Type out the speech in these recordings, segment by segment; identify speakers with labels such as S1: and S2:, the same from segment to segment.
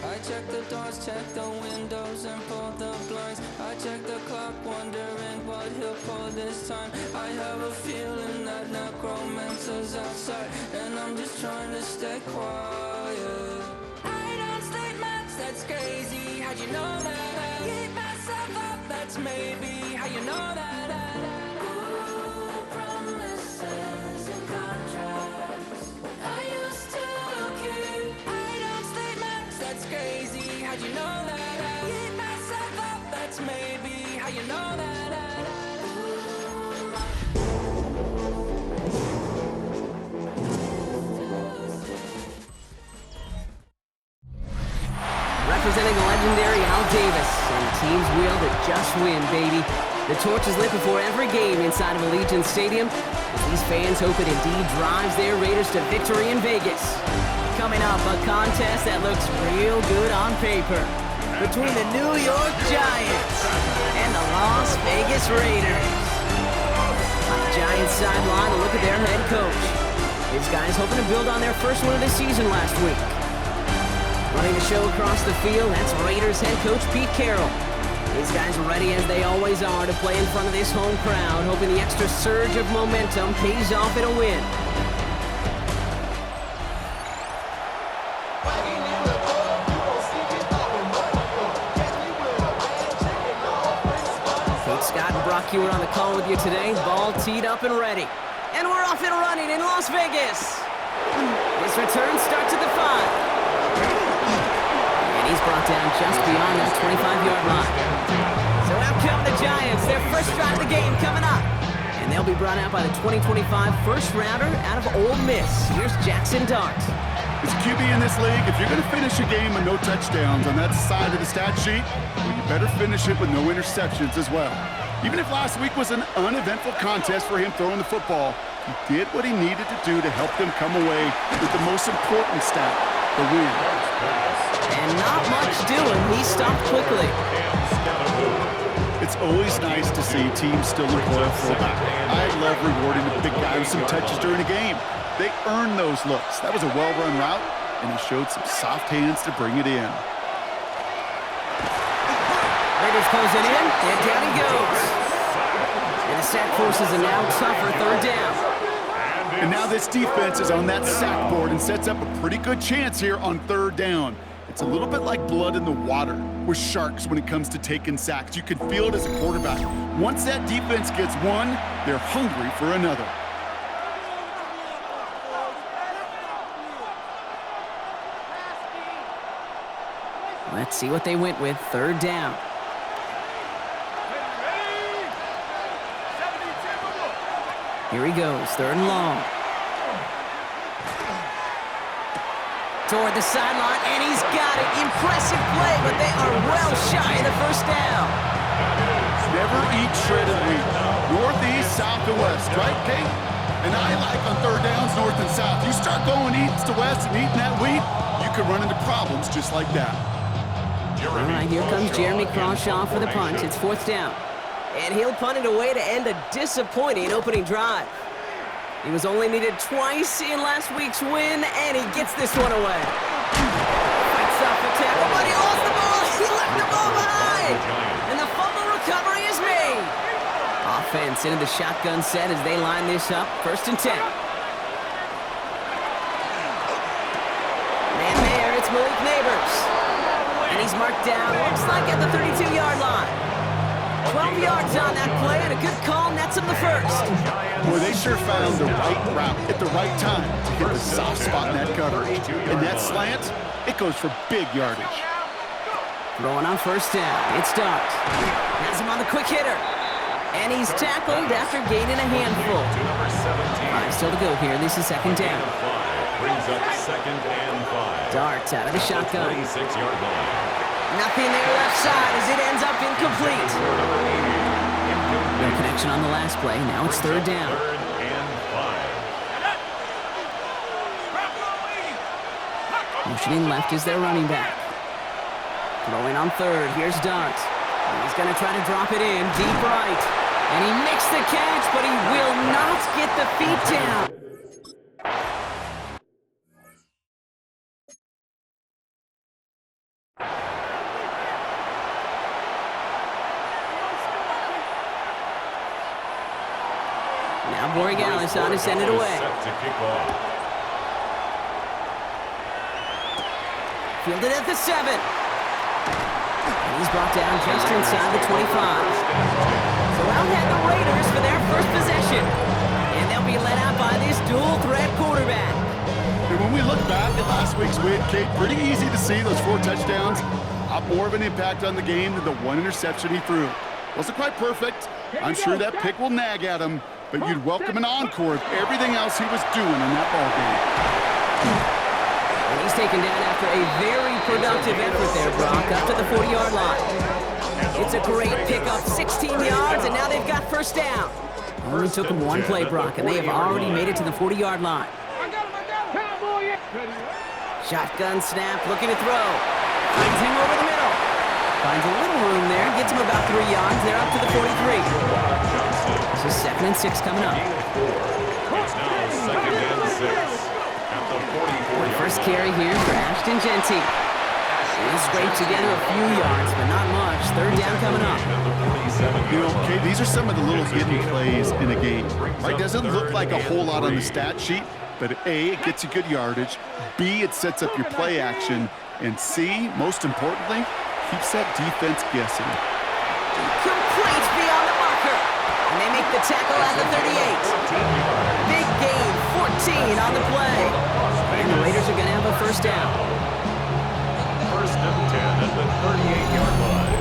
S1: I check the doors, check the windows, and pull the blinds. I check the clock, wondering what he'll pull this time. I have a feeling that necromancer's outside, and I'm just trying to stay quiet. I don't sleep much, that's crazy. How'd you know that? I keep myself up, that's maybe how you know that. Ooh, promises and contracts. I used to keep. I don't sleep much, that's crazy. How'd you know that? I keep myself up, that's maybe how you know that.
S2: Representing the legendary Al Davis, and the team's will to just win, baby. The torch is lit before every game inside of Allegiant Stadium, as these fans hope it indeed drives their Raiders to victory in Vegas. Coming up, a contest that looks real good on paper between the New York Giants and the Las Vegas Raiders. On the Giants sideline, a look at their head coach. His guys hoping to build on their first win of the season last week. Running the show across the field, that's Raiders head coach Pete Carroll. These guys are ready as they always are to play in front of this home crowd, hoping the extra surge of momentum pays off in a win. Coach Scott and Brock Hewitt on the call with you today. Ball teed up and ready. And we're off and running in Las Vegas. This return starts at the 5. And he's brought down just beyond that 25-yard line. So out come the Giants. Their first drive of the game coming up. And they'll be brought out by the 2025 first-rounder out of Ole Miss. Here's Jackson Dart.
S3: As a QB in this league, if you're going to finish a game with no touchdowns on that side of the stat sheet, well, you better finish it with no interceptions as well. Even if last week was an uneventful contest for him throwing the football, he did what he needed to do to help them come away with the most important stat, the win.
S2: And not much doing. He stopped quickly.
S3: It's always nice to see teams still employ a fullback. I love rewarding the big guy with some touches during a game. They earn those looks. That was a well-run route, and he showed some soft hands to bring it in.
S2: Raiders closing in, and down he goes. And the sack forces a now tougher third down.
S3: And now this defense is on that sack board and sets up a pretty good chance here on third down. It's a little bit like blood in the water with sharks when it comes to taking sacks. You can feel it as a quarterback. Once that defense gets one, they're hungry for another.
S2: Let's see what they went with. Third down. Here he goes, third and long. Toward the sideline, and he's got it. Impressive play, but they are well shy of the first down.
S3: Never eat shredded wheat. Northeast, south, and west, right, Kate? And I like on third downs, north and south. You start going east to west and eating that wheat, you can run into problems just like that.
S2: All right, here comes Jeremy Crawshaw for the punt. It's fourth down. And he'll punt it away to end a disappointing opening drive. He was only needed twice in last week's win, and he gets this one away. Fights off the tackle, but he lost the ball. He left the ball behind. And the fumble recovery is made. Offense into the shotgun set as they line this up. First and 10. Man there, it's Malik Neighbors. And he's marked down, looks like at the 32-yard line. 12 yards on that play, and a good call nets him the first.
S3: Boy, they sure found the right route at the right time to hit the soft spot in that coverage. And that slant, it goes for big yardage.
S2: Throwing on first down, it's Dart. Has him on the quick hitter. And he's tackled after gaining a handful. 5 still to go here. This is second down.
S4: Brings up second and 5.
S2: Dart out of the shotgun.
S4: 26-yard line.
S2: Nothing there left side as it ends up incomplete. No connection on the last play. Now it's third down.
S4: Third and 5.
S2: Motioning left is their running back. Throwing on third. Here's Dart. He's going to try to drop it in deep right. And he makes the catch, but he will not get the feet down. Greg Ellis on to send it away.
S4: Set to kick off.
S2: Fielded at the 7. And he's brought down just inside the 25. So out had the Raiders for their first possession. And they'll be led out by this dual-threat quarterback.
S3: And when we look back at last week's win, Kate, pretty easy to see those 4 touchdowns. More of an impact on the game than the 1 interception he threw. Wasn't quite perfect. I'm sure that pick will nag at him, but you'd welcome an encore of everything else he was doing in that ballgame.
S2: And he's taken down after a very productive effort there, Brock, up to the 40-yard line. It's a great pickup, 16 yards, and now they've got first down. Only took them 1 play, Brock, and they have already made it to the 40-yard line. Shotgun snap, looking to throw. Finds him over the middle. Finds a little room there, gets him about 3 yards. They're up to the 43. This is 2nd and 6 coming up.
S4: It's now 2nd and 6 at the 44.
S2: First carry here for Ashton Genty. He'll scrape together a few yards, but not much. 3rd down coming up.
S3: You know, okay, these are some of the little hidden plays in a game. Right? Doesn't look like a whole lot on the stat sheet, but A, it gets you good yardage. B, it sets up your play action. And C, most importantly, keeps that defense guessing.
S2: Complete beyond the marker. And they make the tackle at the 38. Big gain, 14 on the play. And the Raiders are going to have a first down.
S4: 1st and 10 at the 38-yard line.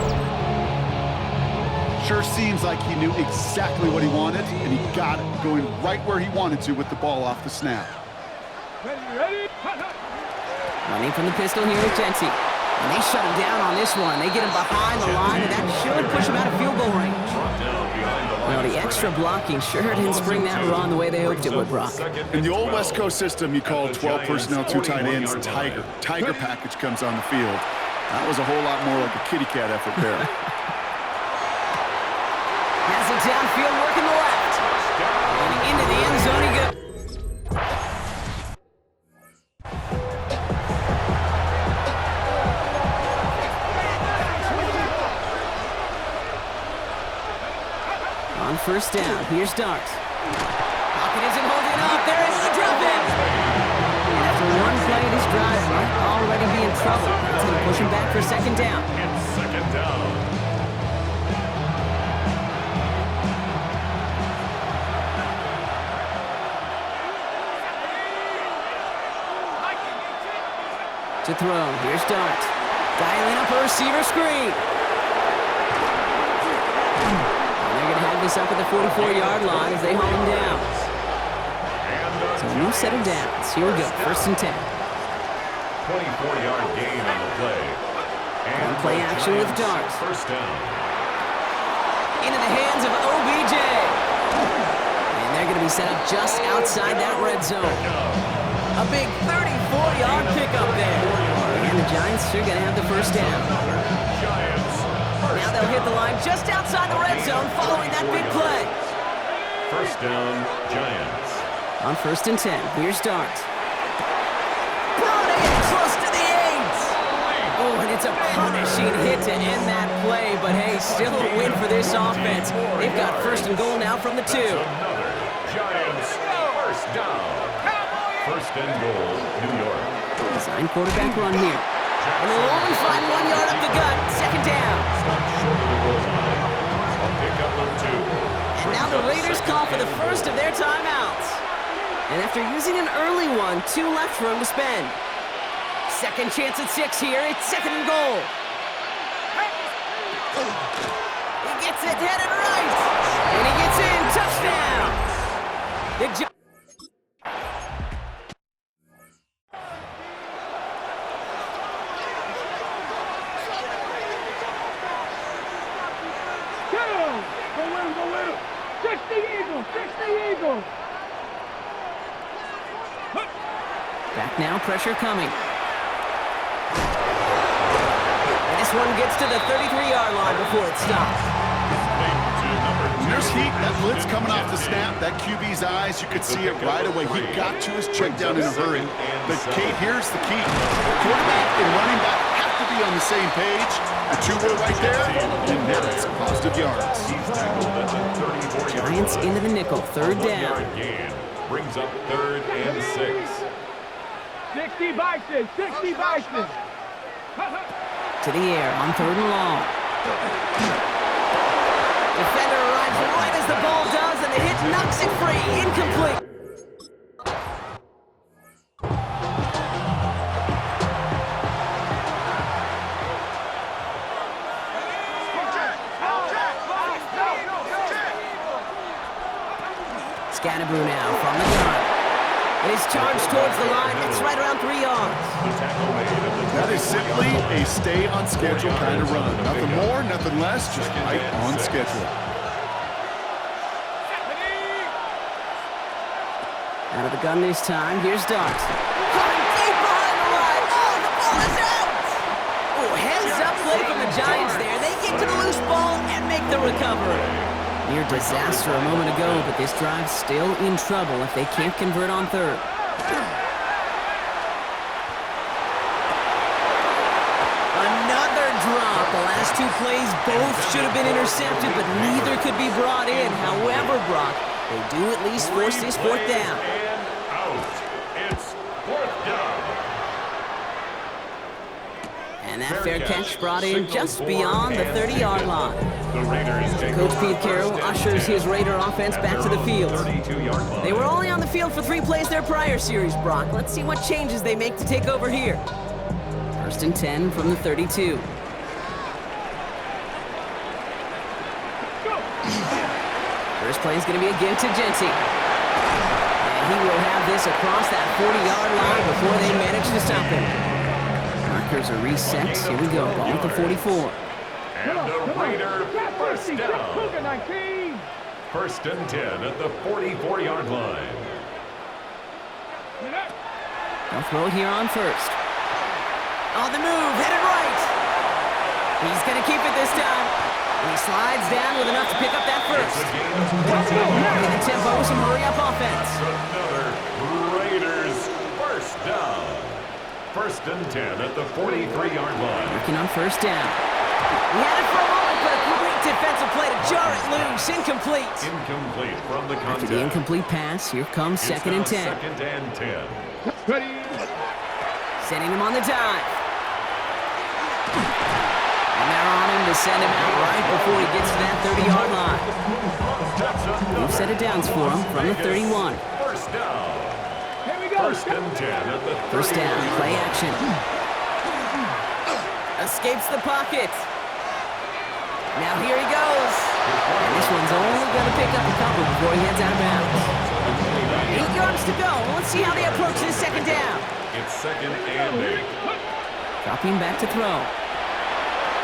S3: Sure seems like he knew exactly what he wanted, and he got it, going right where he wanted to with the ball off the snap.
S2: Running from the pistol here with Genty. And they shut him down on this one. They get him behind the line, and that should push him out of field goal range. Well, the extra blocking sure didn't spring that run the way they hoped it would, Brock.
S3: In the old West Coast system, you call 12 personnel, 2 tight ends, Tiger. Tiger package comes on the field. That was a whole lot more like a kitty cat effort there.
S2: Has it downfield, working the left. And into the end zone he goes. On first down, here's Dart. Pocket isn't holding up. There is the drop in. And after 1 play of this drive, might already be in trouble. That's going to push him back for 2nd down.
S4: It's 2nd down.
S2: To throw, here's Dart. Dialing up a receiver screen. This up at the 44-yard line as they haul him down. So a new set of downs. Here we go, 1st and 10.
S4: 24-yard gain on the play.
S2: And play action with Dart.
S4: First down.
S2: Into the hands of OBJ. And they're going to be set up just outside that red zone. A big 34-yard pickup there. And the Giants are going to have the first down. Now they'll hit the line just outside the red zone following that big play.
S4: First down, Giants.
S2: On 1st and 10, here's Dart. Brought in close to the 8. Oh, and it's a punishing hit to end that play, but hey, still a win for this offense. They've got 1st and goal now from the 2.
S4: Another Giants first down. 1st and goal, New York.
S2: Design quarterback run here. And they'll only find 1 yard up the gut. 2nd down.
S4: Stop short of the goal line. A pickup of 2.
S2: Now the Raiders call for the first of their timeouts. And after using an early one, 2 left for him to spend. 2nd chance at 6 here. It's 2nd and goal. He gets it headed right. And he gets in. Touchdown. The Back now, pressure coming. And this one gets to the 33-yard line before it stops.
S3: There's heat. That blitz coming off the snap. That QB's eyes, you could see it right away. He got to his check down in a hurry. But, Kate, here's the key. Quarterback and running back have to be on the same page. The two were right there, and now it's positive yards.
S4: He's tackled at the 34-yard line.
S2: Giants into the nickel, third
S4: A
S2: down.
S4: 1-yard gain brings up 3rd and 6.
S5: 60 Bison, 60 Bison.
S2: To the air on 3rd and long. Defender arrives right as the ball does, and the hit knocks it free. Incomplete. Scannaboo now from the gun. It is charged towards the line. It's right around 3 yards.
S4: The tackle made at the
S3: That is simply a stay on schedule kind of run. Nothing more, nothing less, just right on schedule.
S2: Out of the gun this time. Here's Dart. Coming deep behind the line. Oh, the ball is out! Oh, heads up play from the Giants there. They get to the loose ball and make the recovery. Near disaster a moment ago, but this drive's still in trouble if they can't convert on 3rd. Another drop. The last 2 plays both should have been intercepted, but neither could be brought in. However, Brock, they do at least force this 4th down.
S4: And out. It's 4th down.
S2: And that fair catch brought in just beyond the 30-yard line.
S4: The Raiders take
S2: Coach
S4: over
S2: Pete Carroll
S4: first and
S2: ushers
S4: 10
S2: his Raider offense back to the field.
S4: 32-yard line.
S2: They were only on the field for 3 plays their prior series, Brock. Let's see what changes they make to take over here. 1st and 10 from the 32. First play is going to be a give to Genty. And he will have this across that 40-yard line before they manage to stop him. Markers are reset. Here we go. Ball at the 44.
S4: And the Raider first down.
S5: 19.
S4: 1st and 10 at the 44-yard line.
S2: They'll throw it here on 1st. On the move, headed right. He's going to keep it this time. And he slides down with enough to pick up that
S4: It's
S2: first.
S4: a gain of 20.
S2: In the tempo with some hurry-up offense.
S4: Another Raiders first down. 1st and 10 at the 43-yard line.
S2: Working on 1st down. He had it for a moment, but a great defensive play to jar it loose. Incomplete.
S4: Incomplete from the
S2: After
S4: contact.
S2: the incomplete pass, here comes
S4: It's
S2: 2nd and
S4: now
S2: 10.
S4: 2nd and 10.
S5: Ready.
S2: Sending him on the dive. And they're on him to send him out right before he gets to that 30-yard line. We've set it downs for him from the 31.
S4: First down.
S5: Here we go.
S4: 1st and 10 at the 30.
S2: First down, play action. Escapes the pocket. Now here he goes. And this one's only going to pick up a couple before he heads out of bounds. 8 yards to go. Let's see how they approach this 2nd down.
S4: It's 2nd and 8.
S2: Dropping back to throw.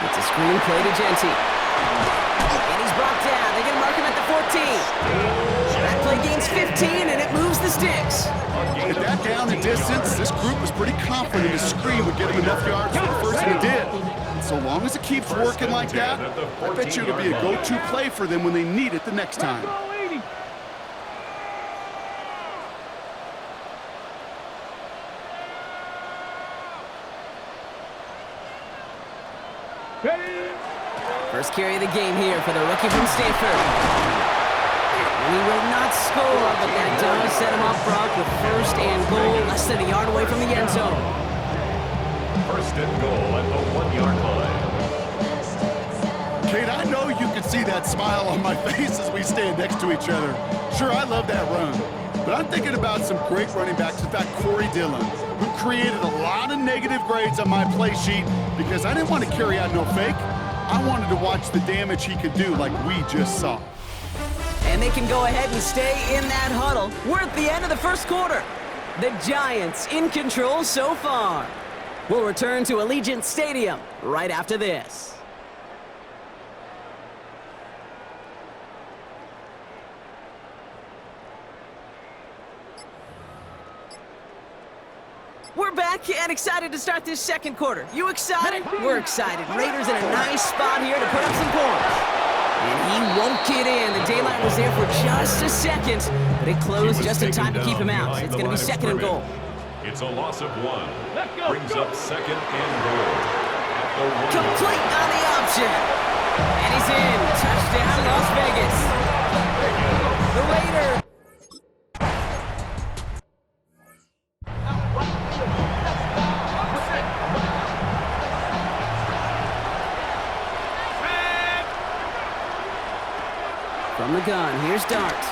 S2: It's a screen play to Genty. And he's brought down. They're going to mark him at the 14. That play gains 15, and it moves the sticks.
S3: At that down and distance, this group was pretty confident his screen would get him enough yards for the first one it did. And so long as it keeps working like that, I bet you it'll be a go-to play for them when they need it the next time.
S5: Go 80. Ready.
S2: First carry of the game here for the rookie from Stanford. And he will not score, but that does set him up, Brock, with 1st and goal, less than a yard away from the end zone.
S4: 1st and goal at the 1-yard line.
S3: Kate, I know you can see that smile on my face as we stand next to each other. Sure, I love that run. But I'm thinking about some great running backs. In fact, Corey Dillon, who created a lot of negative grades on my play sheet because I didn't want to carry out no fake. I wanted to watch the damage he could do like we just saw.
S2: And they can go ahead and stay in that huddle. We're at the end of the 1st quarter. The Giants in control so far. We'll return to Allegiant Stadium right after this. We're back and excited to start this 2nd quarter. You excited? We're excited. Raiders in a nice spot here to put up some points. And he won't get in. The daylight was there for just a second, but it closed just in time to keep him out. It's going to be 2nd and goal.
S4: It's a loss of 1. Brings up 2nd and goal.
S2: Complete on the option. And he's in. Touchdown, Las Vegas. The Raiders. From the gun, here's Dart.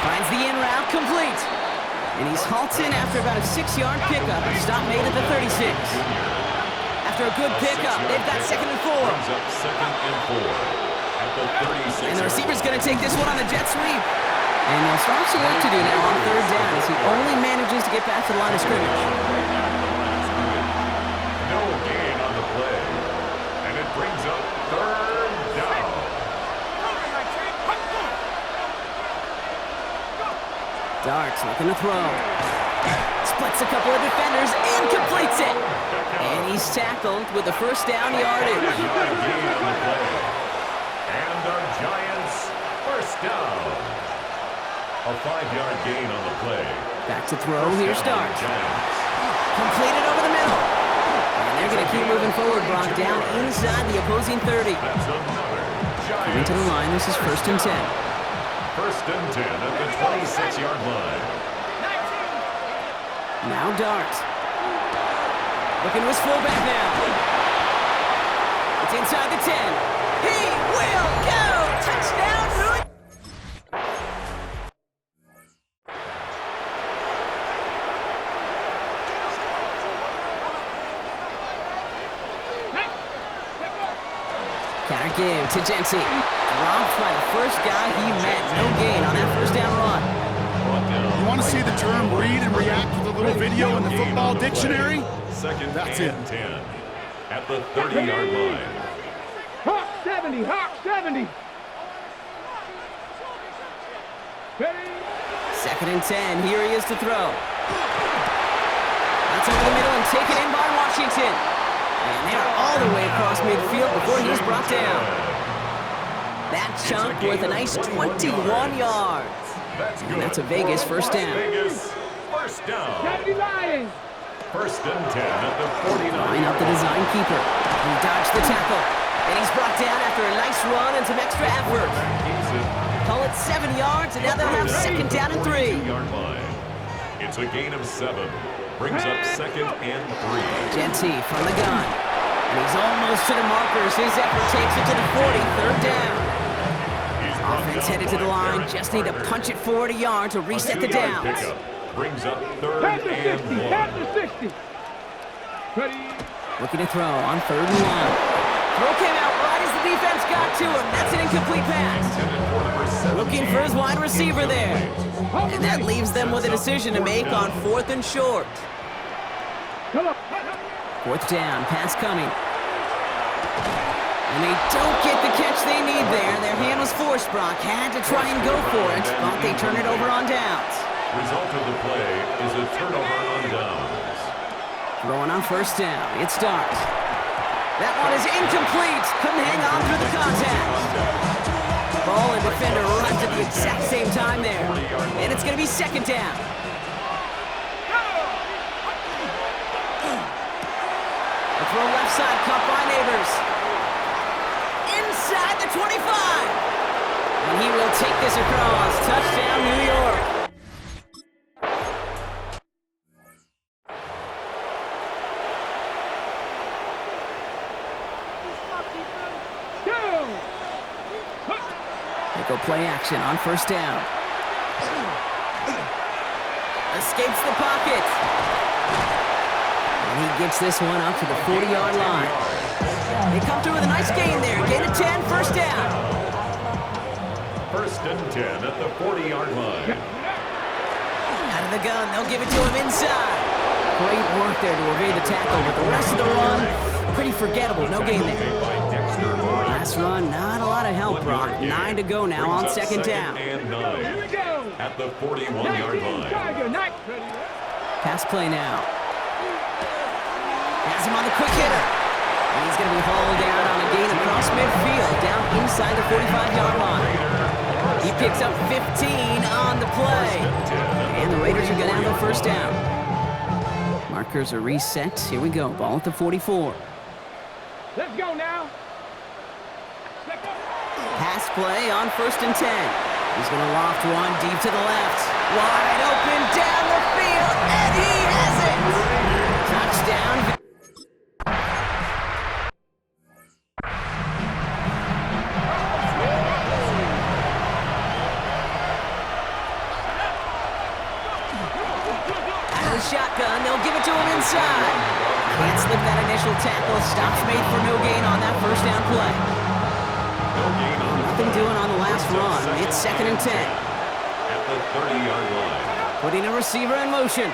S2: Finds the in route, complete. And he's halted after about a 6-yard pickup. Stop made at the 36. After a good pickup, they've got 2nd and 4.
S4: Brings up 2nd and 4 at the 36.
S2: And the receiver's going to take this one on the jet sweep. And he'll start some work to do now on 3rd down as he only manages to get back to the line of scrimmage.
S4: No gain on the play. And it brings up 3rd down.
S2: Dart's looking to throw. Splits a couple of defenders and completes it. And he's tackled with the 1st down yardage.
S4: Not a gain on the play. And our Giants 1st down. A 5-yard gain on the play.
S2: Back to throw. Here's Dart. Completed over the middle. And they're going to keep moving forward, Brock, down inside the opposing 30.
S4: That's another
S2: Coming to the
S4: Giants.
S2: line, this is 1st and 10.
S4: 1st and 10 at the 26-yard line.
S2: Now Dart. Looking to his fullback now. It's inside the 10. He will go! Touchdown, Louis! Counter give to Jency. Dropped by the first guy he met. No gain on that 1st down run.
S3: You want to see the term read and react with a little video in the football dictionary?
S4: 2nd
S3: That's
S4: and
S3: it.
S4: 10 at the 30-yard line.
S5: Hawk 70, Hawk 70. Ready?
S2: 2nd and 10. Here he is to throw. That's over the middle and taken in by Washington. And they're all the way across midfield before he's brought down. That chunk with a nice 21 yards.
S4: That's good.
S2: And that's a Vegas 1st down.
S4: Vegas 1st down.
S5: 70 Lions.
S4: 1st and 10 at the 49.
S2: Line up the design keeper. He dodged the tackle. And he's brought down after a nice run and some extra effort. Call it 7 yards, and now they'll have 2nd down and 3.
S4: 2-yard line. It's a gain of 7. Brings up 2nd and 3.
S2: Jency from the gun. And he's almost to the markers. His effort takes it to the 40. 3rd down. Offense headed to the line. Just need to punch it forward a yard to reset the downs.
S4: Pickup brings up 3rd
S5: Pass to 60,
S4: and
S5: pass
S4: 1.
S5: to 60. Ready?
S2: Looking to throw on 3rd and 1. Throw came out right as the defense got to him. That's an incomplete pass. Looking for his wide receiver there. And that leaves them with a decision to make on 4th and short.
S5: Come on.
S2: 4th down, pass coming. And they don't get the catch they need there. Their hand was forced, Brock. Had to try and go for it, but they turn it over on downs.
S4: Result of the play is a turnover on downs.
S2: Throwing on 1st down, it starts. That one is incomplete. Couldn't hang on through the contact. Ball and defender arrived at the exact same time there. And it's going to be 2nd down. A throw left side, caught by Neighbors. Inside the 25. And he will take this across. Touchdown, New York. They go play action on 1st down. Escapes the pocket. And he gets this one up to the 40-yard line. They come through with a nice gain there. Gain of 10, 1st down.
S4: 1st and 10 at the 40-yard line.
S2: Out of the gun, they'll give it to him inside. Great work there to evade the tackle, but the rest of the run, pretty forgettable. No gain there. Last run, not a lot of help, Brock. 9 to go now on 2nd down.
S4: And 9 at the 41-yard line.
S2: Pass play now. Has him on the quick hitter. And he's going to be hauled down on a gain across midfield, down inside the 45-yard line. He picks up 15 on the play. And the Raiders are going to have a 1st down. Markers are reset. Here we go. Ball at the 44.
S5: Let's go now.
S2: Pass play on 1st and 10. He's going to loft one deep to the left. Wide open down the field, and he has it! Touchdown. Out of the shotgun, they'll give it to him inside. Can't slip that initial tackle. Stops made for no gain on that 1st down play. Nothing doing on the last run. It's 2nd and 10.
S4: At the 30-yard line.
S2: Putting a receiver in motion.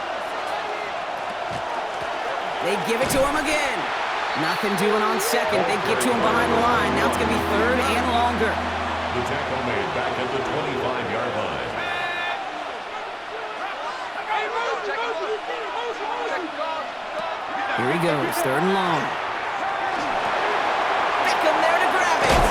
S2: They give it to him again. Nothing doing on 2nd. They get to him behind the line. Now it's going to be 3rd and longer.
S4: The tackle made back at the 25-yard line.
S2: Here he goes, 3rd and long. Beckham there to grab it.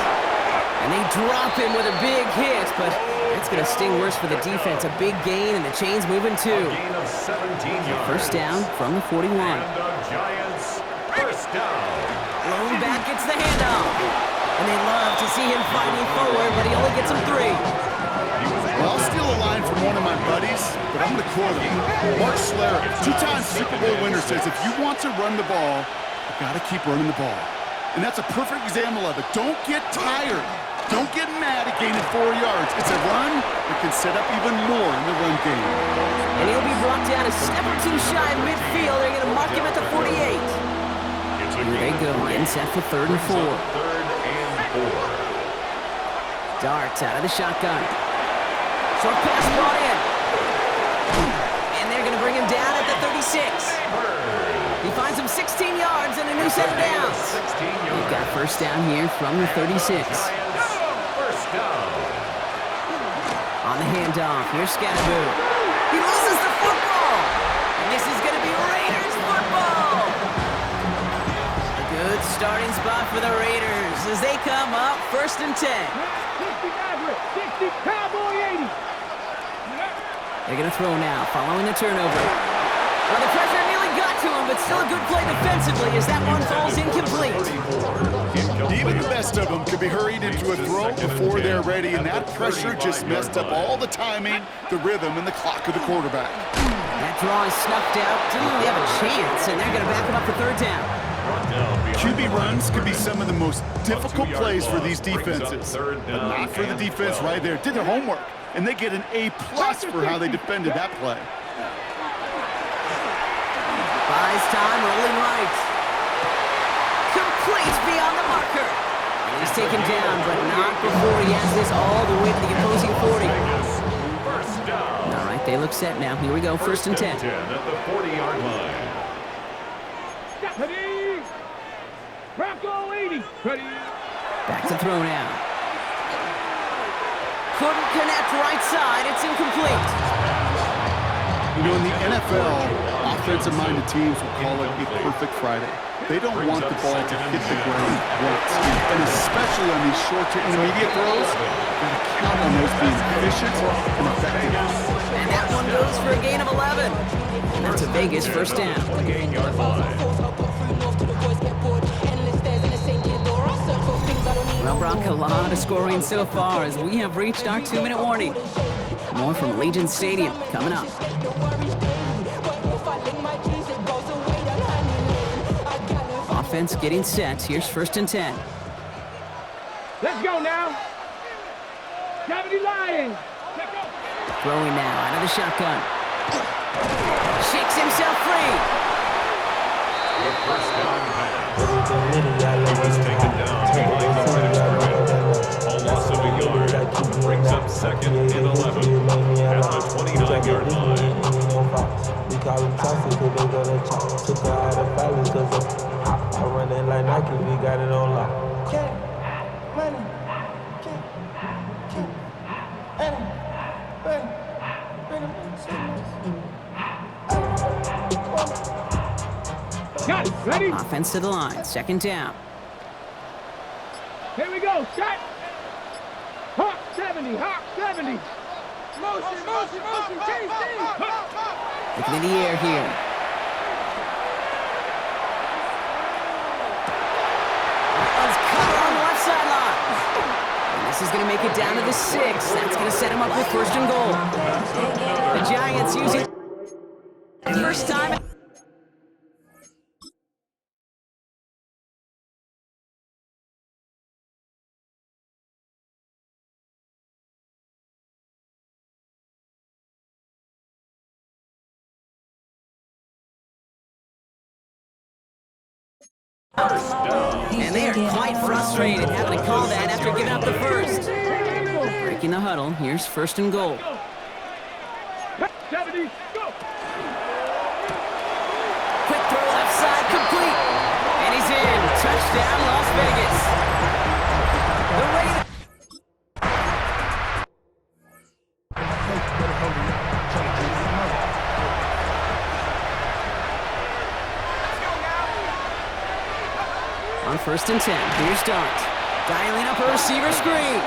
S2: And they drop him with a big hit, but that's going to sting worse for the defense. A big gain, and the chain's moving too.
S4: A gain of 17 yards.
S2: 1st down from the 41.
S4: And the Giants, 1st down.
S2: Lone back gets the handoff. And they love to see him fighting forward, but he only gets him 3.
S3: Well, I'll steal a line from one of my buddies, but I'm going to quote him. Mark Schlereth, 2-time Super Bowl winner, says if you want to run the ball, you got to keep running the ball. And that's a perfect example of it. Don't get tired. Don't get mad at gaining 4 yards. It's a run that can set up even more in the run game.
S2: And he'll be brought down a step or two shy of midfield. They're going to mark him at the 48. Here they go, in set for 3rd and 4.
S4: 3rd and 4.
S2: Darts out of the shotgun. Short pass brought in. And they're going to bring him down at the 36. He finds him 16 yards and a new set of downs. We've got 1st down here from the 36.
S4: 1st down.
S2: On the handoff, here's Scatterboo. He loses the football. And this is going to be Raiders football. A good starting spot for the Raiders as they come up 1st and 10.
S5: 60 Cowboy 80.
S2: They're going to throw now, following the turnover. Well, the pressure nearly got to him, but still a good play defensively as that one falls incomplete.
S3: Even the best of them could be hurried into a throw before they're ready, and that pressure just messed up all the timing, the rhythm, and the clock of the quarterback.
S2: That draw is snuffed out. Didn't really have a chance, and they're going to back him up for 3rd down.
S3: QB runs could be some of the most difficult plays for these defenses, but not for the defense right there. Did their homework, and they get an A+ for how they defended that play.
S2: Buys time, rolling right. Complete beyond the marker. And he's taken down, but not before he has this all the way to the opposing 40.
S4: 1st down.
S2: All right, they look set now. Here we go, 1st and 10.
S4: 10 at the 40-yard line.
S5: Ready. Bronco 80. Ready.
S2: Back to throw now. Couldn't connect right side. It's incomplete.
S3: You know, in the NFL, offensive-minded teams will call it a perfect Friday. They don't want the ball to hit the ground once. And especially on these short to intermediate throws, you've got to count on those being efficient and effective.
S2: And that one goes for a gain of 11. And that's a Vegas 1st down.
S4: 28-yard line.
S2: Well, Brock, a lot of scoring so far as we have reached our 2-minute warning. More from Allegiant Stadium coming up. Offense getting set. Here's 1st and 10.
S5: Let's go now. Gravity Lions.
S2: Throwing now out of the shotgun. Shakes himself free.
S4: The 1st down pass. He was taken down behind the line of scrimmage. A loss of a yard. Brings up 2nd and 11 at the 29-yard line.
S6: We call them toxic because they got a chop. Took her out of balance because I run it like Nike, we got it on lock.
S5: Got it. Ready?
S2: Offense to the line. 2nd down.
S5: Here we go. Shot. Hawk 70. Hawk 70. Motion. KC.
S2: Looking in the air here. is going to make it down to the 6. That's going to set him up with first and goal. The Giants using first time. And they are quite frustrated having to call that after giving up the first. Breaking the huddle, here's first and goal.
S5: 70, go!
S2: Quick throw left side, complete. And he's in. Touchdown, Las Vegas. The Raiders. On first and 10, here's Dart. Dialing up a receiver screen.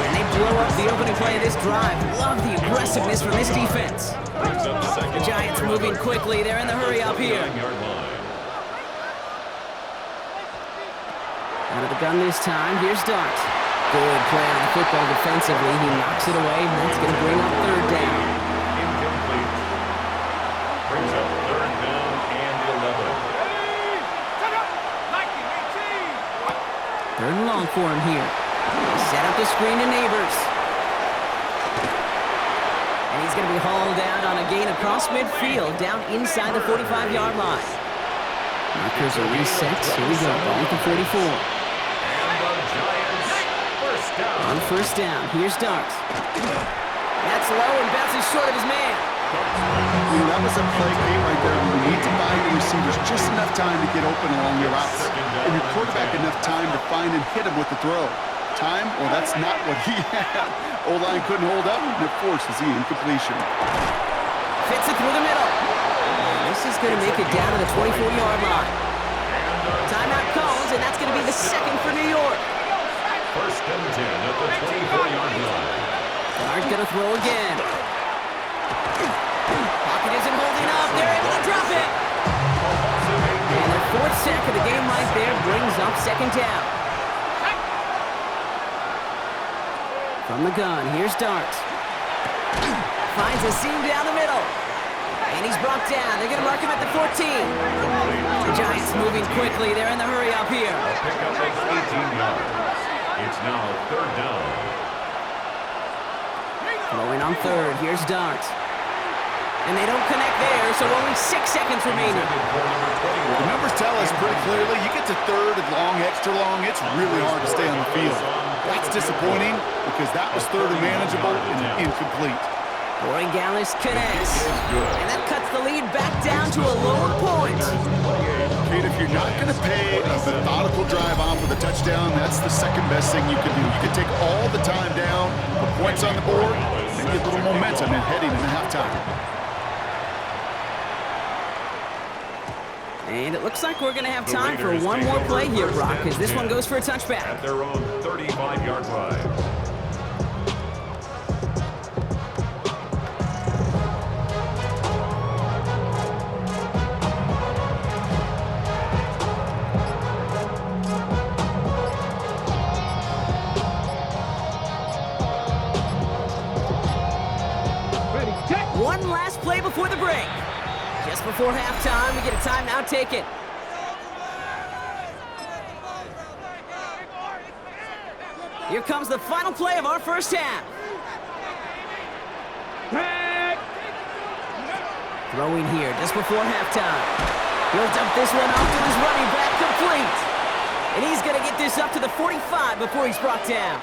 S2: And they blow up the opening play of this drive. Love the aggressiveness from this defense. The Giants moving quickly. They're in the hurry up here. Out of the gun this time, here's Dart. Good play on the football defensively. He knocks it away, and that's going to bring up third down.
S4: Incomplete. Brings up third down and 11.
S2: Third and long for him here. Set up the screen to Neighbors. And he's going to be hauled down on a gain across midfield, down inside the 45-yard line. Markers are reset. Here we go. Ball to 44.
S4: And the Giants first down.
S2: On first down, here's Dart. That's low and bounces short of his man.
S3: That was a play game right there. You need to buy your receivers just enough time to get open along your routes. And your quarterback enough time to find and hit him with the throw. Time? Well, that's not what he had. O-line couldn't hold up, and it forces the incompletion.
S2: Fits it through the middle. This is going to make it down to the 24-yard line. Timeout calls, and that's going to be the second for New York.
S4: First and 10 at the 24-yard line.
S2: Dart going to throw again. Pocket isn't holding up. They're able to drop it. And their fourth sack of the game right there brings up second down. From the gun, here's Dart. Finds a seam down the middle. And he's brought down. They're going to mark him at the 14. The Giants moving quickly. They're in the hurry up here.
S4: A pickup of 18 yards. It's now third down.
S2: Throwing on third, here's Dart. And they don't connect there, so only 6 seconds remaining.
S3: The numbers tell us pretty clearly, you get to third and long, extra long, it's really hard to stay on the field. That's disappointing because that was third and manageable and incomplete.
S2: Corey Gallis connects. And that cuts the lead back down to a lower point.
S3: Kate, if you're not going to pay a methodical drive off with a touchdown, that's the second best thing you can do. You can take all the time down, put points on the board, and get a little momentum in heading into halftime.
S2: And it looks like we're going to have time for one more play here, Brock, because this one goes for a touchback.
S4: At their own 35-yard line.
S2: One last play before the break. Just before halftime, we get a timeout taken. Here comes the final play of our first half. Throwing here just before halftime. He'll dump this one off to his running back, complete. And he's going to get this up to the 45 before he's brought down.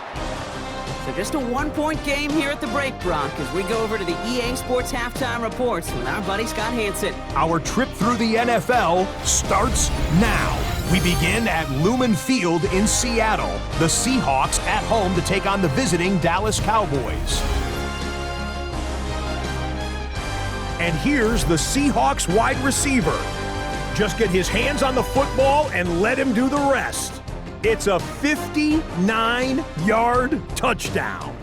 S2: So just a one-point game here at the break, Brock, as we go over to the EA Sports Halftime Reports with our buddy Scott Hansen.
S7: Our trip through the NFL starts now. We begin at Lumen Field in Seattle. The Seahawks at home to take on the visiting Dallas Cowboys. And here's the Seahawks wide receiver. Just get his hands on the football and let him do the rest. It's a 59-yard touchdown.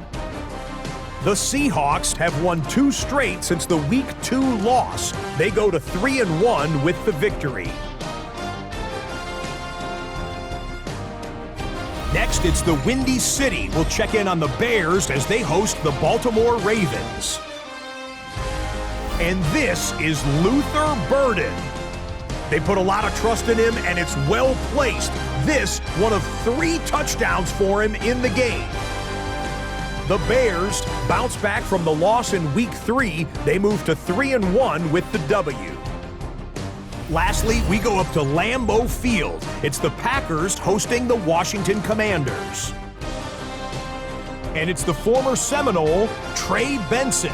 S7: The Seahawks have won 2 straight since the Week 2 loss. They go to 3-1 with the victory. Next Next, it's the Windy City. We'll check in on the Bears as they host the Baltimore Ravens. And this is Luther Burden. They put a lot of trust in him, and it's well placed. This, one of 3 touchdowns for him in the game. The Bears bounce back from the loss in Week 3. They move to 3-1 with the W. Lastly, we go up to Lambeau Field. It's the Packers hosting the Washington Commanders. And it's the former Seminole, Trey Benson.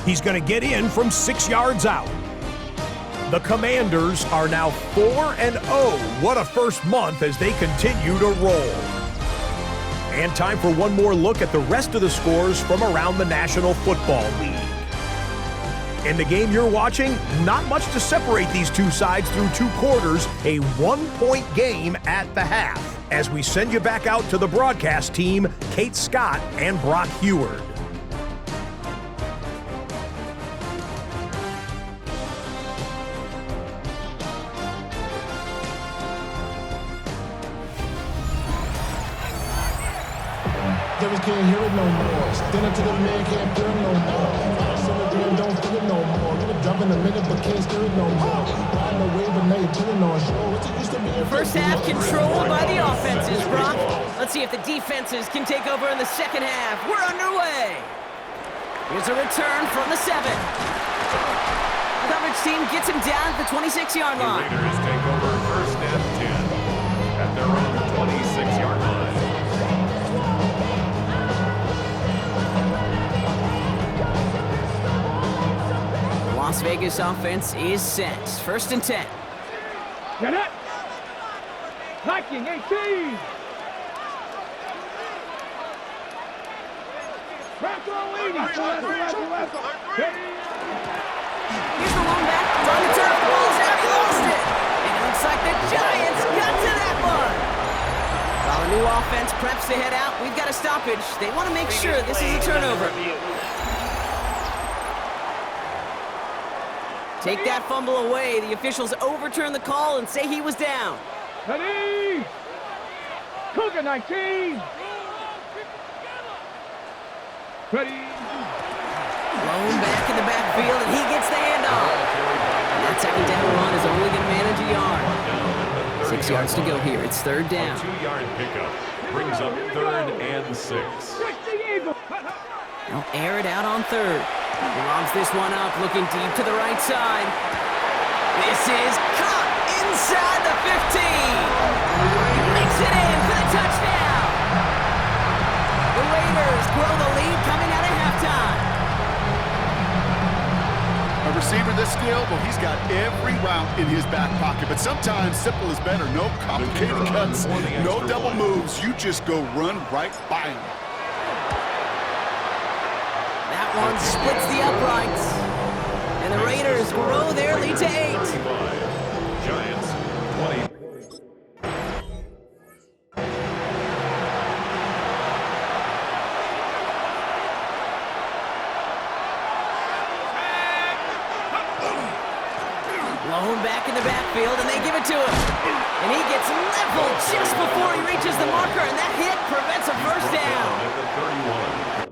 S7: He's going to get in from 6 yards out. The Commanders are now 4-0. What a first month as they continue to roll. And time for one more look at the rest of the scores from around the National Football League. In the game you're watching, not much to separate these two sides through 2 quarters, a 1-point game at the half. As we send you back out to the broadcast team, Kate Scott and Brock Heward.
S8: Devils can't hear it no more. Dinner to the man can't feel it no more. Some of them don't feel it no more. Give a drop in a minute but can't steer it no more. Riding the wave but now you're chilling on shore. What's it used to be?
S2: First half controlled by the offenses, Brock. Let's see if the defenses can take over in the second half. We're underway. Here's a return from the 7. The coverage team gets him down at the 26-yard line.
S4: The Raiders take over first and 10 at their own 26-yard line.
S2: Las Vegas offense is set. First and 10.
S5: Get it! Hiking 18!
S2: Here's the lone back. On the turf. The ball's out. He lost it. And it looks like the Giants got to that one. While the new offense preps to head out, we've got a stoppage. They want to make sure this is a turnover. Take that fumble away. The officials overturn the call and say he was down.
S5: Ready! Cougar 19! Ready!
S2: Blown back in the backfield, and he gets the handoff. And that second down run is only going to manage a yard. 6 yards to go here. It's third down.
S4: A 2-yard pickup brings up 3rd and 6.
S2: They'll air it out on third. He lobs this one up, looking deep to the right side. This is caught inside the 15. He makes it in for the touchdown. The Raiders grow the lead coming out of halftime.
S3: A receiver this skilled, well, he's got every route in his back pocket, but sometimes simple is better. No complicated cuts, no double moves. You just go run right by him.
S2: That one splits the uprights. And the Raiders grow their lead to 8.
S4: Giants 20.
S2: Blown back in the backfield, and they give it to him. And he gets leveled just before he reaches the marker, and that hit prevents a first down.
S4: At the 31.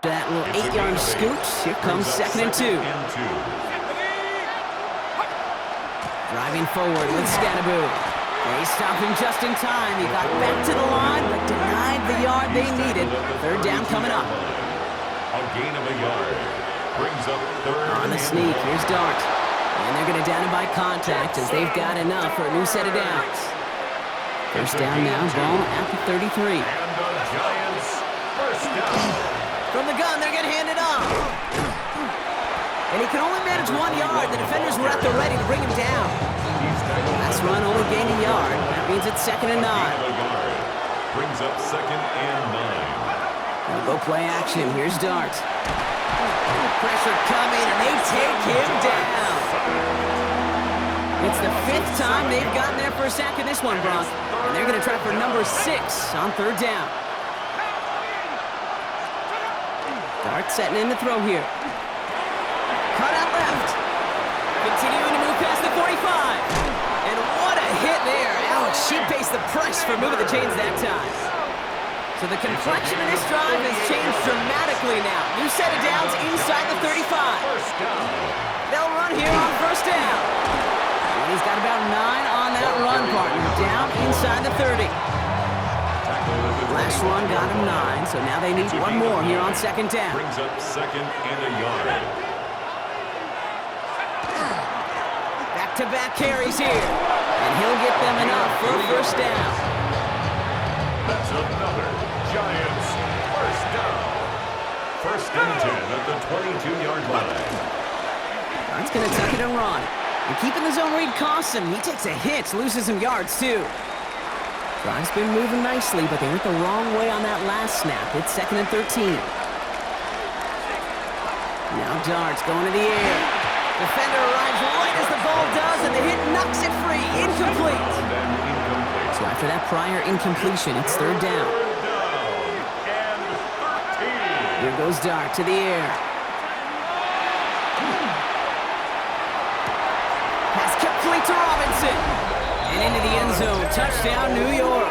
S2: That little 8-yard scoot. Here comes 2nd and 2. Driving forward with Scatteroo. They stop him just in time. He got back to the line, but denied the yard they needed. Third down coming up.
S4: A gain of a yard brings up 3rd.
S2: On the sneak, here's Dart. And they're going to down him by contact as they've got enough for a new set of downs. First down now, ball at the 33.
S4: And the Giants first down.
S2: From the gun, they're going to hand it off. And he can only manage 1 yard. The defenders were at the ready to bring him down. Last run only gained a yard. That means it's 2nd and 9.
S4: Brings up 2nd and 9.
S2: They'll go play action. Here's Dart. Pressure coming, and they take him down. It's the fifth time they've gotten there for a sack in this one, Brock. And they're going to try for number 6 on third down. Dart setting in the throw here. Cut out left. Continuing to move past the 45. And what a hit there. Ouch, she pays the price for moving the chains that time. So the complexion of this drive has changed dramatically now. New set of downs inside the 35. They'll run here on first down. And he's got about 9 on that run, partner. Down inside the 30. Last run got him 9, so now they need one more here on second down.
S4: Brings up second and a yard.
S2: Back-to-back carries here. And he'll get them enough for a first down.
S4: That's another Giants first down. First and 10 at the 22-yard line.
S2: Dart's going to tuck it and run. And keeping the zone read costs him. He takes a hit, loses some yards too. Drive's been moving nicely, but they went the wrong way on that last snap. It's second and 13. Now Dart's going to the air. Defender arrives right as the ball does, and the hit knocks it free. Incomplete. So after that prior incompletion, it's third down. Here goes Dart to the air. Pass complete to Robinson. And into the end zone. Touchdown, New York.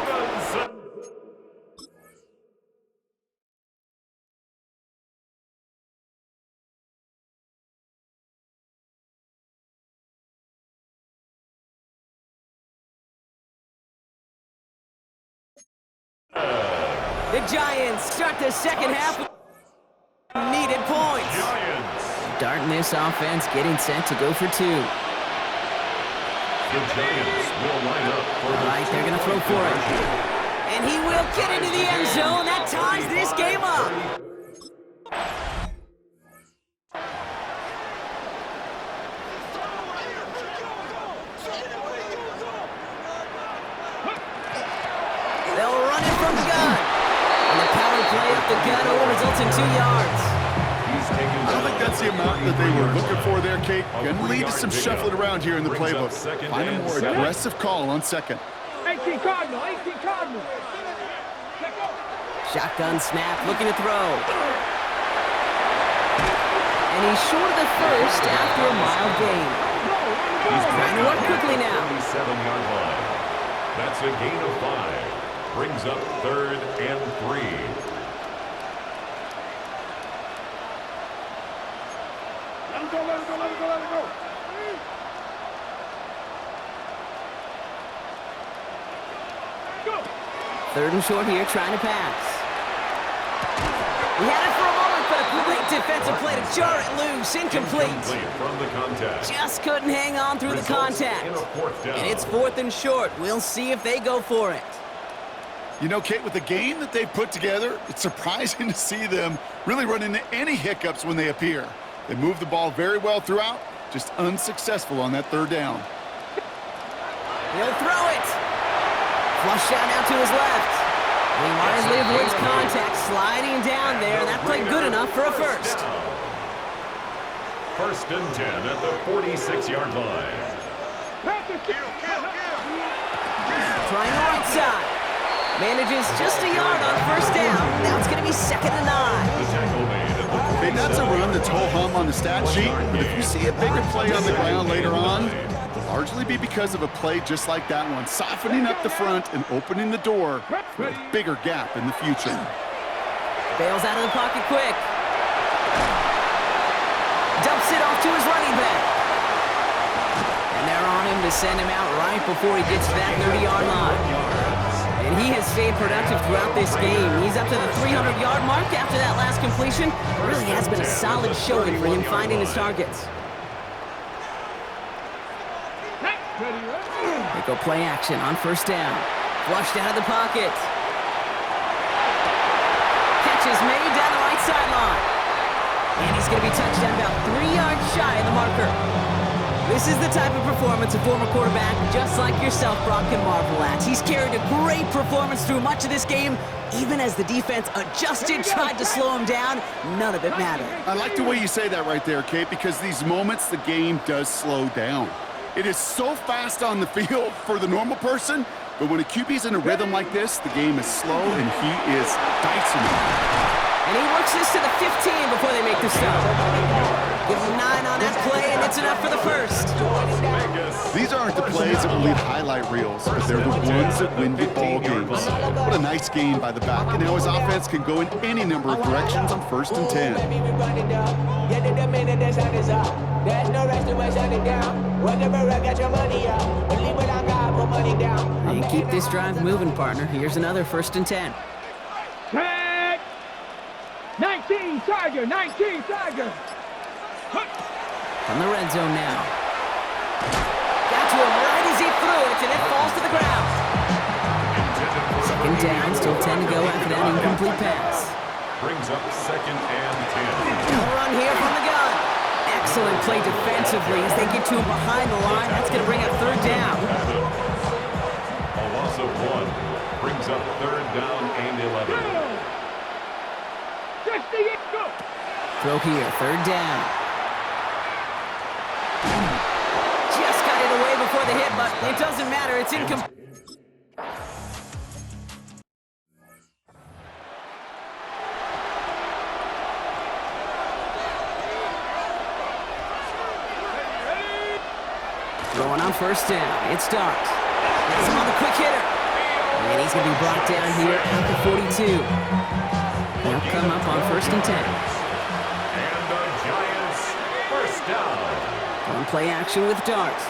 S2: The Giants start the second half with needed points. Dart and this offense getting set to go for 2.
S4: The Giants will line up for
S2: All right, they're going to throw for it. And he will get into the end zone. That ties this game up. They'll run it from the gun. And the power play up the gut results in 2 yards.
S3: I don't think that's the amount that they were looking for there, Kate. Going to lead to some shuffling around here in the playbook. Find a more aggressive call on second.
S5: 18 Cardinal, 18 Cardinal.
S2: Shotgun snap, looking to throw. And he's short of the first after a mild gain. He's trying to work quickly now.
S4: 27-yard line. That's a gain of 5. Brings up third and 3.
S5: Let it go, let it go, let it go, let it go. Go.
S2: Third and short here, trying to pass. He had it for a moment, but a great defensive play to jar it loose. Incomplete.
S4: From the contact.
S2: Just couldn't hang on through the contact. And it's fourth and short. We'll see if they go for it.
S3: You know, Kate, with the game that they've put together, it's surprising to see them really run into any hiccups when they appear. They move the ball very well throughout, just unsuccessful on that third down.
S2: He'll throw it. Flush down now to his left. He wisely avoids contact, sliding down there, and that played good enough for a first.
S4: First and 10 at the 46-yard line.
S2: Trying the right side. Manages just a yard on first down. Now it's going to be second and 9.
S4: The tackle made at the
S3: Hey, that's a run that's ho-hum on the stat sheet, but if you see a bigger play on the ground later on, it'll largely be because of a play just like that one, softening up the front and opening the door for a bigger gap in the future.
S2: Bails out of the pocket quick. Dumps it off to his running back. And they're on him to send him out right before he gets to that 30-yard line. And he has stayed productive throughout this game. He's up to the 300-yard mark after that last completion. It really has been a solid showing for him finding his targets. They go play action on first down. Flushed out of the pocket. Catch is made down the right sideline. And he's going to be touched down about 3 yards shy of the marker. This is the type of performance a former quarterback just like yourself, Brock, can marvel at. He's carried a great performance through much of this game. Even as the defense adjusted, tried to slow him down, none of it mattered.
S3: I like the way you say that right there, Kate, because these moments the game does slow down. It is so fast on the field for the normal person, but when a QB's in a rhythm like this, the game is slow, and he is dicing it.
S2: And he works this to the 15 before they make the stop. Give him 9 on that play, and it's enough for the first.
S3: These aren't the plays that will lead highlight reels, but they're the ones that win you ball games. What a nice game by the back, and now his offense can go in any number of directions on 1st and 10.
S2: And keep this drive moving, partner. Here's another 1st and 10.
S5: 19 Tiger, 19 Tiger.
S2: From the red zone now. Got to him right as he threw it, and it falls to the ground. 2nd down, still 10 to go after that incomplete pass.
S4: Brings up 2nd and 10.
S2: No run here from the gun. Excellent play defensively as they get to him behind the line. That's going to bring up 3rd down.
S4: A loss of 1 brings up 3rd down and 11.
S2: Throw here, 3rd down. Just got it away before the hit, but it doesn't matter. It's incomplete. Throwing on 1st down. It starts. Gets him on the quick hitter. And he's going to be brought down here at the 42. They'll come up on 1st and 10.
S4: And the Giants, 1st down.
S2: On play action with darts.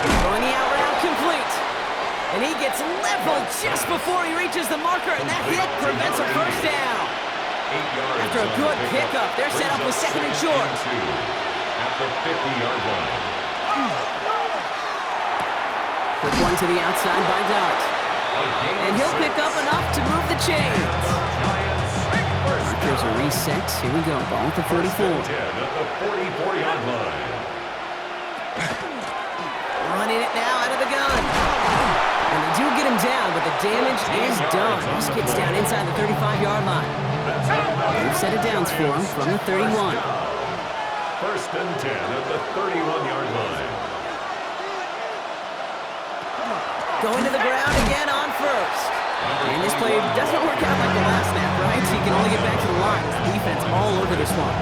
S2: Throwing the out route complete. And he gets leveled just before he reaches the marker, and that hit prevents a 1st down.
S4: 8 yards.
S2: After a good pickup, they're set up with 2nd and short.
S4: At the 50-yard line.
S2: Quick one to the outside by Dart. And he'll pick up enough to move the chains. There's a reset. Here we go. Ball at the 44.
S4: At the 44-yard line.
S2: Running it now out of the gun. And they do get him down, but the damage is done. This gets down inside the 35-yard line. They've set it downs for him from the 31.
S4: 1st and 10 at the 31-yard line.
S2: Going to the ground again on 1st. And this play doesn't work out like the last snap, right? So you can only get back to the line. The defense all over this one.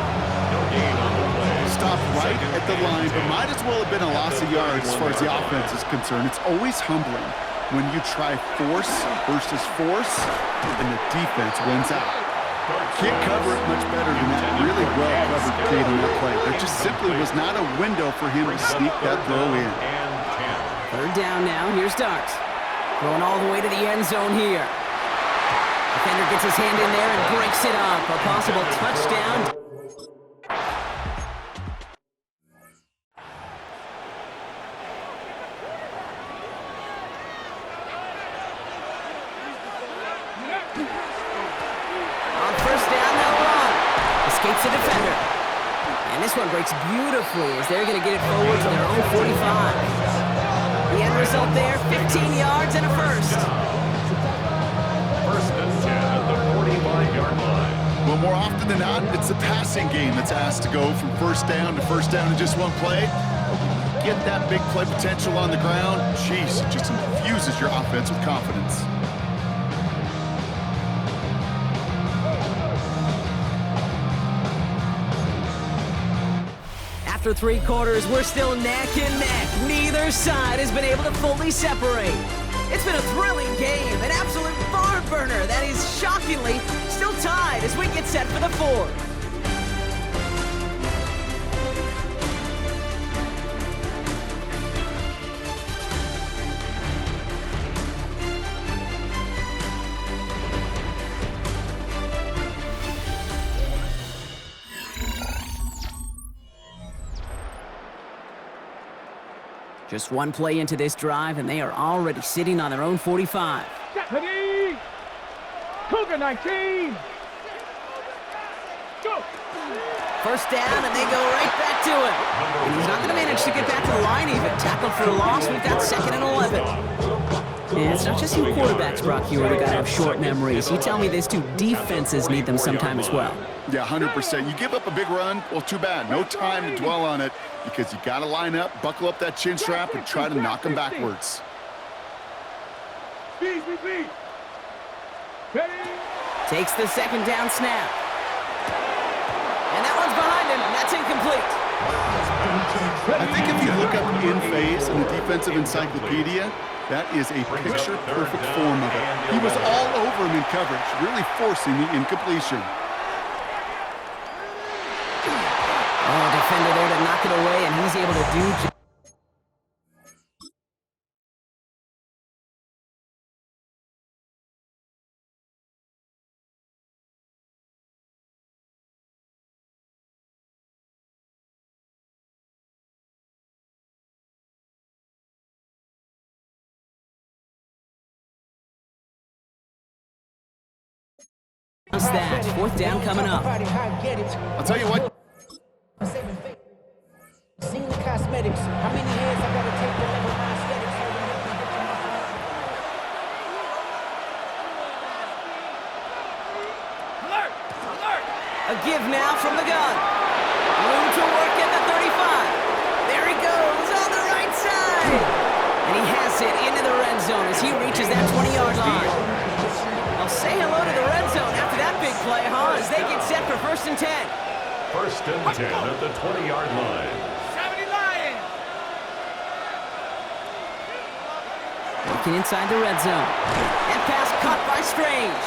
S4: No gain on the play.
S3: Stopped right at the line, but might as well have been a loss of yards as far as the offense is concerned. It's always humbling when you try force versus force, and the defense wins out. Can't cover it much better than that. Really well covered Cade on that play. There just simply was not a window for him to sneak that throw in.
S2: 3rd down now. Here's Darts. Going all the way to the end zone here. Defender gets his hand in there and breaks it up. A possible touchdown. On 1st down, they'll run. Escapes the defender. And this one breaks beautifully as they're going to get it forward to their own 45. The end result there, 15 yards and a 1st.
S4: 1st and 10 at the 45-yard line.
S3: Well, more often than not, it's the passing game that's asked to go from 1st down to 1st down in just one play. Get that big play potential on the ground. Jeez, it just infuses your offense with confidence.
S2: After 3 quarters, we're still neck and neck. Neither side has been able to fully separate. It's been a thrilling game, an absolute barn burner that is shockingly still tied as we get set for the 4th. Just one play into this drive, and they are already sitting on their own 45.
S5: Ready? Cougar 19. Go.
S2: 1st down, and they go right back to him. And he's not going to manage to get back to the line even. Tackle for a loss. We've got 2nd and 11. And it's not just you quarterbacks, Brock Hewitt, who got to have short memories. You tell me these two defenses need them sometime as well.
S3: Yeah, 100%. You give up a big run, well, too bad. No time to dwell on it because you got to line up, buckle up that chin strap, and try to knock them backwards.
S2: Takes the second down snap. And that one's behind him. That's incomplete.
S3: I think if you look up in phase in the defensive encyclopedia, that is a picture-perfect form of it. He was all over him in coverage, really forcing the incompletion.
S2: Oh, defender there to knock it away, and he's able to do just that. Fourth down coming up.
S3: I'll tell you what.
S9: Seen the cosmetics. How many years I gotta take the level of aesthetics?
S2: Alert! Alert! A give now from the gun. Room to work at the 35. There he goes on the right side. And he has it into the red zone as he reaches that 20-yard line. I'll say hello to the red zone after that big play, huh? As they get set for 1st and 10.
S4: 1st and 10 at the 20-yard line.
S5: 70 Lions!
S2: Looking inside the red zone. And pass caught by Strange.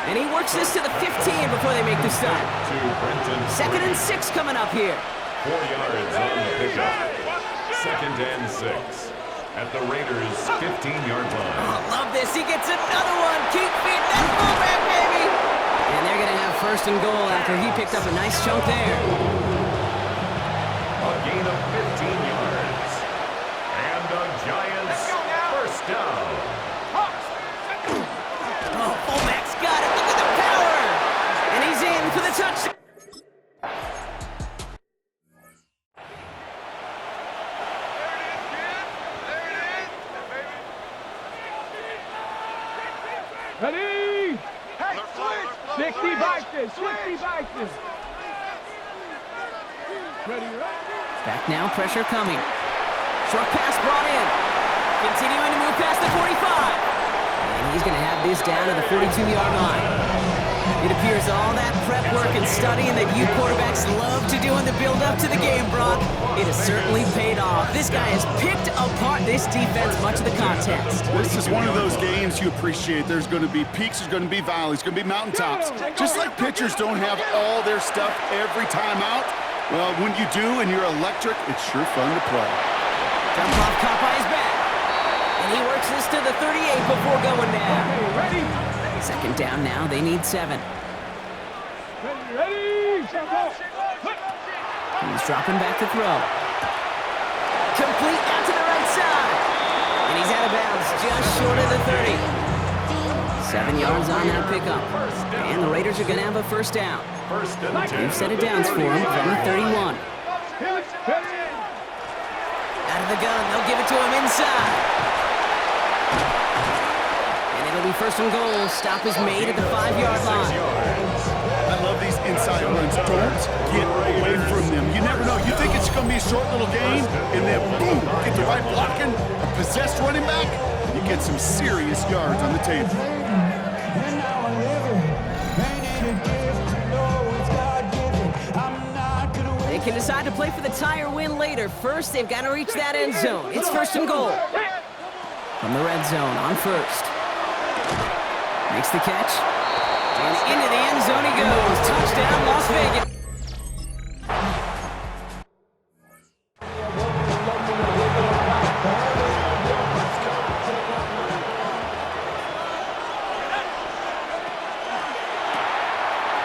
S2: And he works this to the 15 before they make the stop. 2nd and 6 coming up here.
S4: 4 yards on the pickup. 2nd and 6 at the Raiders' 15-yard line.
S2: Oh, love this. He gets another one. Keep feeding that fullback, baby. And they're going to have 1st and goal after he picked up a nice chunk there.
S4: A gain of 15 yards. And the Giants' 1st down.
S2: Oh, fullback's got it. Look at the power. And he's in for the touchdown.
S5: Ready? 60 Vikings! 60 Vikings! Ready,
S2: Back now, pressure coming. Short pass brought in. Continuing to move past the 45. And he's going to have this down to the 42-yard line. It appears all that prep work and studying that you quarterbacks love to do in the build-up to the game, Brock, it has certainly paid off. This guy has picked apart this defense much of the contest.
S3: This is one of those games you appreciate. There's going to be peaks, there's going to be valleys, going to be mountaintops. Just like pitchers don't have all their stuff every time out, well, when you do and you're electric, it's sure fun to play.
S2: Jump off caught by his back. And he works this to the 38 before going down.
S5: Ready?
S2: 2nd down now, they need 7.
S5: Ready?
S2: He's dropping back to throw. Complete out to the right side. And he's out of bounds just short of the 30. 7 yards on that pickup. And the Raiders are going to have a 1st down.
S4: 1st and 10.
S2: They've set it down for him from the 31. Out of the gun, they'll give it to him inside. It'll be 1st and goal. Stop is made at the 5-yard line.
S3: I love these inside runs. Don't get away from them. You never know. You think it's going to be a short little game, and then boom, get the right blocking, a possessed running back, and you get some serious yards on the table.
S2: They can decide to play for the tie or win later. First, they've got to reach that end zone. It's 1st and goal. From the red zone on 1st. Makes the catch. And into the end zone he goes. Touchdown, Las Vegas.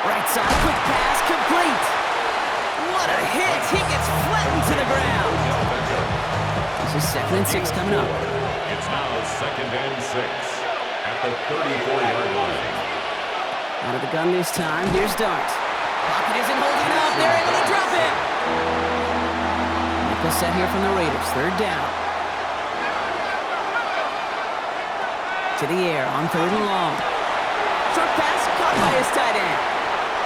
S2: Right side, quick pass, complete. What a hit. He gets flattened to the ground. This is 2nd and 6 coming up.
S4: It's now 2nd and 6 at the 34-yard line.
S2: Out of the gun this time. Here's Dart. Pocket isn't holding up. They're able to drop it. Nickel set here from the Raiders. 3rd down. To the air on 3rd and long. Short pass caught by his tight end.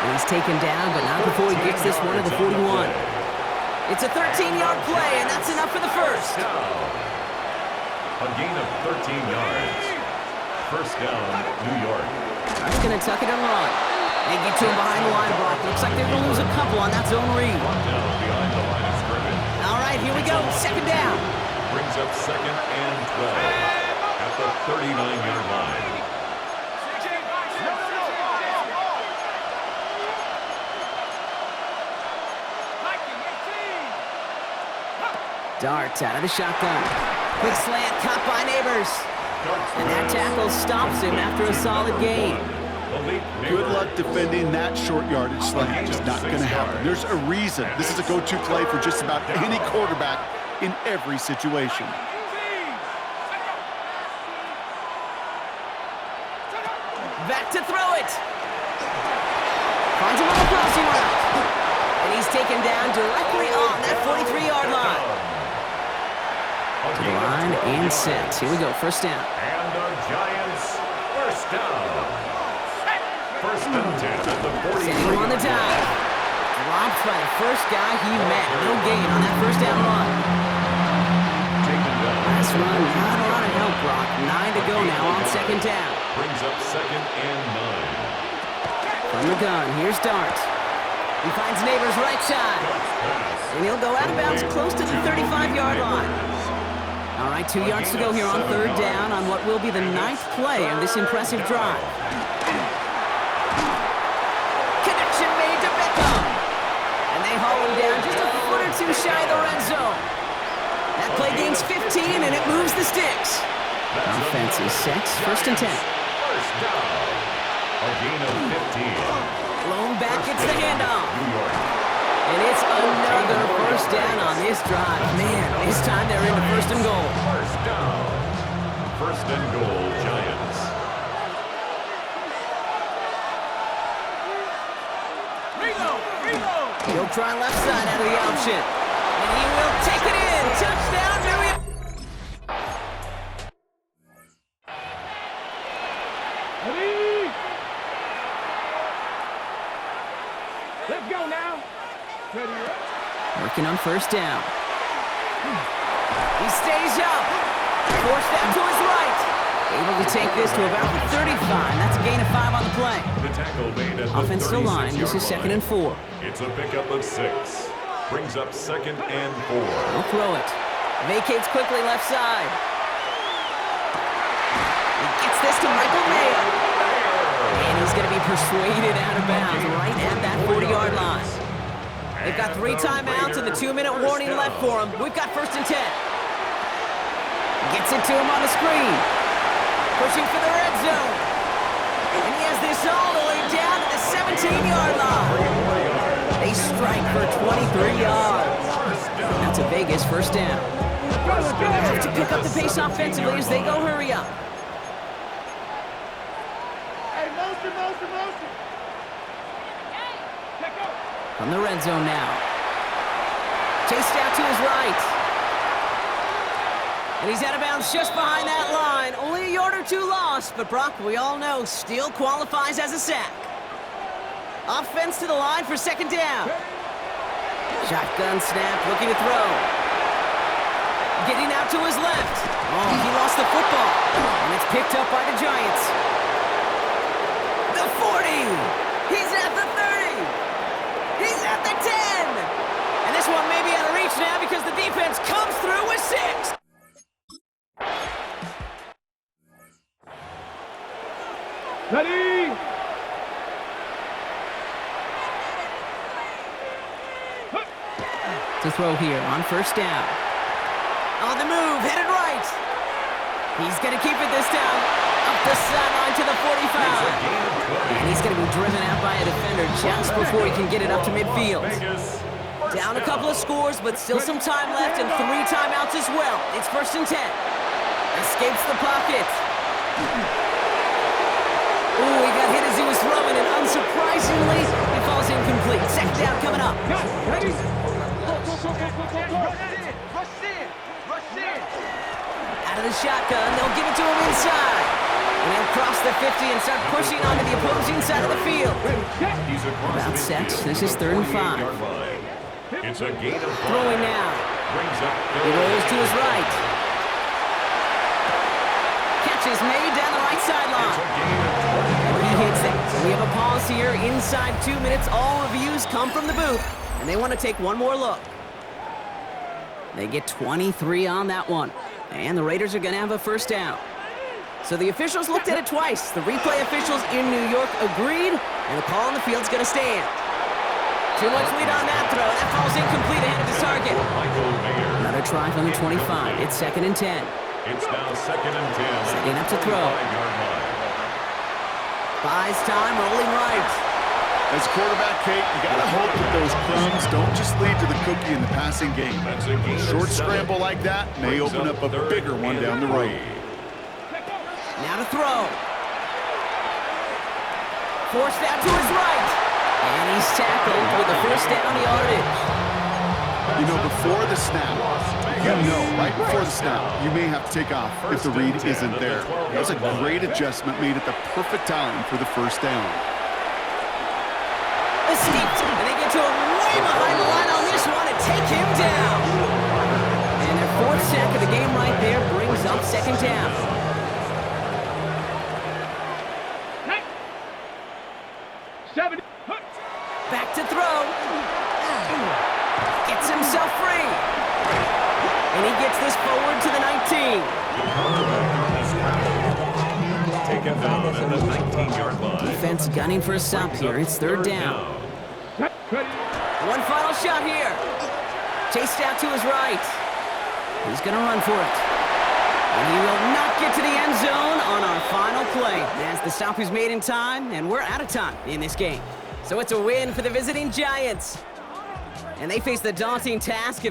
S2: And he's taken down, but not before he gets this one to the 41. It's a 13-yard play, and that's enough for the first.
S4: A gain of 13 yards. First down, New York.
S2: He's going to tuck it and run. They get to him behind the line block. Looks like they're going to lose a couple on that zone read.
S4: Brought down behind the line of scrimmage.
S2: All right, here we go. Second down.
S4: Brings up 2nd and 12 at the 39-yard line.
S2: Dart out of the shotgun. Quick slant caught by Neighbors. And that tackle stops him after a solid gain.
S3: Good luck defending that short yardage slant. Just not going to happen. There's a reason. This is a go-to play for just about any quarterback in every situation.
S2: Back to throw it. Finds him on the crossing route. And he's taken down directly on that 43-yard line. To the line and set. Here we go, first down.
S4: And the Giants, first down. First and 10 at the 40.
S2: Setting him on the dive. Dropped by the first guy he met. No gain on that first down run. Last run, not a lot of help, Brock. 9 to go now on second down.
S4: Brings up 2nd and 9.
S2: From the gun, here's Dart. He finds Neighbors right side. And he'll go out of bounds close to the 35-yard line. All right, 2 yards to go here on third down on what will be the 9th play of this impressive drive. Connection made to Beckham. And they haul him down just a foot or two shy of the red zone. That play gains 15, and it moves the sticks. Offense is set, first and 10.
S4: First down. A gain of 15.
S2: Blown back, gets the handoff. And it's another first down on this drive. Man, this time they're into first and goal.
S4: First down. First and goal, Giants.
S2: He'll try left side out of the option. And he will take it in. Touchdown, New York.
S5: Let's go now.
S2: Working on first down. He stays up. Forced out to his right. Able to take this to about the 35. That's a gain of 5 on the play.
S4: The tackle made at the
S2: Offensive line. This is 2nd and 4.
S4: It's a pickup of 6. Brings up 2nd and 4.
S2: He'll throw it. Vacates quickly left side. He gets this to Michael Mayo. And he's going to be persuaded out of bounds right at that 40-yard line. They've got 3 timeouts and the 2-minute warning left for them. We've got first and 10. Gets it to him on the screen. Pushing for the red zone. And he has this all the way down to the 17-yard line. They strike for 23 yards. That's a Vegas first down. Have to pick up the pace offensively as they go hurry up.
S5: Hey, motion.
S2: From the red zone now. Chased out to his right. And he's out of bounds just behind that line. Only a yard or 2 lost, but Brock, we all know, still qualifies as a sack. Offense to the line for second down. Shotgun snap, looking to throw. Getting out to his left. Oh, he lost the football. And it's picked up by the Giants. The 40. He's at the 30. He's at the 10. And this one may be out of reach now because the defense comes through with 6.
S5: Ready?
S2: To throw here on first down. On the move, headed right. He's going to keep it this time. Up the sideline to the 45. And he's going to be driven out by a defender just before he can get it up to midfield. Down a couple of scores, but still some time left and 3 timeouts as well. It's first and 10. Escapes the pocket. Ooh, he got hit as he was throwing, and unsurprisingly, he falls incomplete. Second down coming up.
S5: Ready?
S2: Out of the shotgun, they'll give it to him inside. And he'll cross the 50 and start pushing onto the opposing side of the field.
S4: He's across
S2: About
S4: midfield
S2: set. This is
S4: to the
S2: 3rd and 5.
S4: 48-yard line. It's a gain of 5.
S2: Throwing now.
S4: Brings up
S2: He rolls to his right. Catch is made down the right
S4: It's a
S2: sideline.
S4: gain of 20.
S2: He hits it. So we have a pause here. Inside 2 minutes, all reviews come from the booth. And they want to take one more look. They get 23 on that one. And the Raiders are going to have a first down. So the officials looked at it twice. The replay officials in New York agreed, and the call on the field's going to stand. Too much lead on that throw. That falls incomplete ahead of his target.
S4: Michael Mayer.
S2: Another try from the 25. It's 2nd and 10.
S4: It's now 2nd and 10.
S2: Setting up to throw.
S4: 45-yard line.
S2: Buys time, rolling right.
S3: As a quarterback, Kate, you got to hope that those crumbs don't just lead to the cookie in the passing game.
S4: That's a gain of
S3: Short
S4: 7.
S3: scramble like that may
S4: Brings
S3: open up a
S4: 3rd
S3: bigger one
S4: and
S3: down the road.
S4: 3.
S2: Now to throw. Forced out to his right. And he's tackled with the first down yardage.
S3: You know, before the snap, right before the snap, you may have to take off if the read isn't there. That's a great adjustment made at the perfect time for the first down.
S2: The steep, and they get to him way behind the line on this one and take him down. And their 4th sack of the game right there brings up 2nd down. Back to throw. Gets himself free. And he gets this forward to the 19.
S4: Taken down at the 19-yard line.
S2: Defense gunning for a stop here. It's 3rd down. One final shot here. Chased out to his right. He's going to run for it. And he will not get to the end zone on our final play. As the stop is made in time, and we're out of time in this game. So it's a win for the visiting Giants. And they face the daunting task of